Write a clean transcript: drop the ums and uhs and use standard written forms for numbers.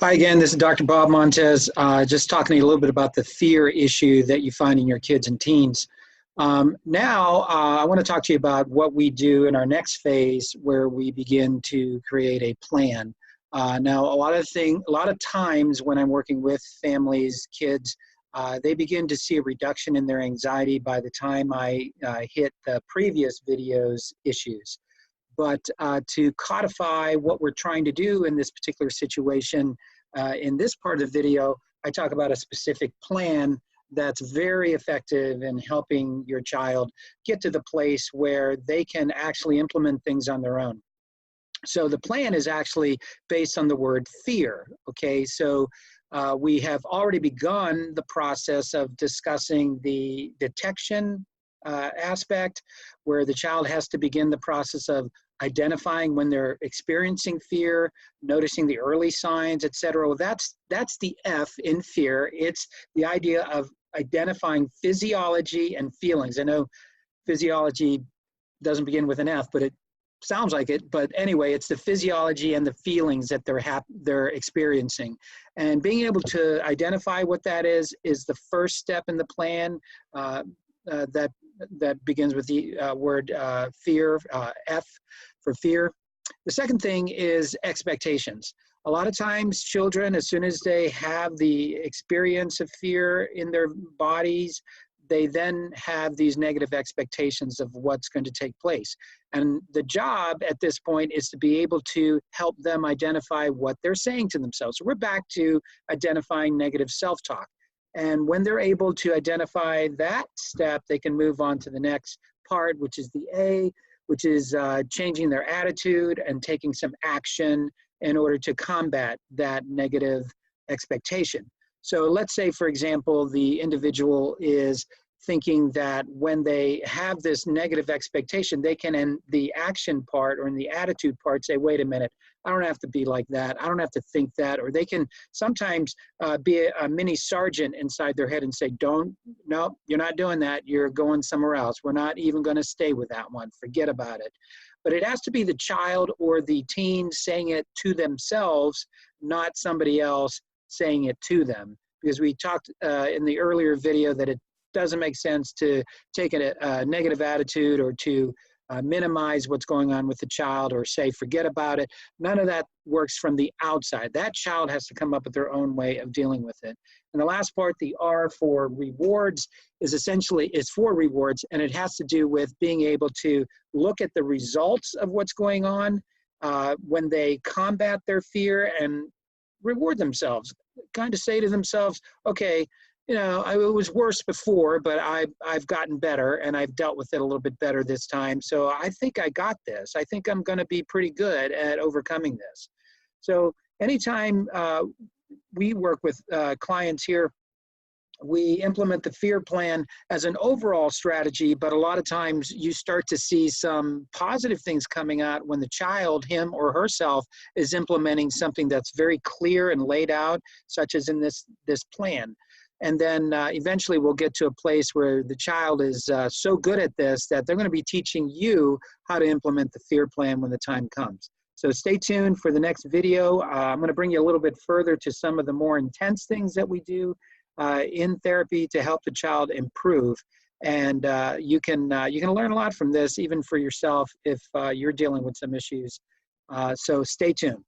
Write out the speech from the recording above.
Hi again, this is Dr. Bob Montes, just talking to you a little bit about the fear issue that you find in your kids and teens. I want to talk to you about what we do in our next phase where we begin to create a plan. Now, a lot of times when I'm working with families, kids, they begin to see a reduction in their anxiety by the time I hit the previous video's issues. But to codify what we're trying to do in this particular situation, in this part of the video, I talk about a specific plan that's very effective in helping your child get to the place where they can actually implement things on their own. So the plan is actually based on the word fear, okay? So we have already begun the process of discussing the detection aspect, where the child has to begin the process of identifying when they're experiencing fear, noticing the early signs, etc. Well, that's the F in fear. It's the idea of identifying physiology and feelings. I know physiology doesn't begin with an F, but it sounds like it. But anyway, it's the physiology and the feelings that they're experiencing. And being able to identify what that is the first step in the plan. That begins with the word fear, F for fear. The second thing is expectations. A lot of times children, as soon as they have the experience of fear in their bodies, they then have these negative expectations of what's going to take place. And the job at this point is to be able to help them identify what they're saying to themselves. So we're back to identifying negative self-talk. And when they're able to identify that step, they can move on to the next part, which is the A, which is changing their attitude and taking some action in order to combat that negative expectation. So let's say, for example, the individual is thinking that when they have this negative expectation, they can, in the action part or in the attitude part, say, wait a minute, I don't have to be like that. I don't have to think that. Or they can sometimes be a mini sergeant inside their head and say, no, you're not doing that. You're going somewhere else. We're not even going to stay with that one. Forget about it. But it has to be the child or the teen saying it to themselves, not somebody else saying it to them. Because we talked in the earlier video that it doesn't make sense to take a negative attitude or to minimize what's going on with the child or say, forget about it. None of that works from the outside. That child has to come up with their own way of dealing with it. And the last part, the R for rewards, is for rewards, and it has to do with being able to look at the results of what's going on when they combat their fear and reward themselves. Kind of say to themselves, okay, you know, it was worse before, but I've gotten better and I've dealt with it a little bit better this time. So I think I got this. I think I'm going to be pretty good at overcoming this. So anytime we work with clients here, we implement the FEAR plan as an overall strategy, but a lot of times you start to see some positive things coming out when the child, him or herself, is implementing something that's very clear and laid out, such as in this plan. And then eventually we'll get to a place where the child is so good at this that they're going to be teaching you how to implement the FEAR plan when the time comes. So stay tuned for the next video. I'm going to bring you a little bit further to some of the more intense things that we do in therapy to help the child improve. And you can learn a lot from this, even for yourself, if you're dealing with some issues. So stay tuned.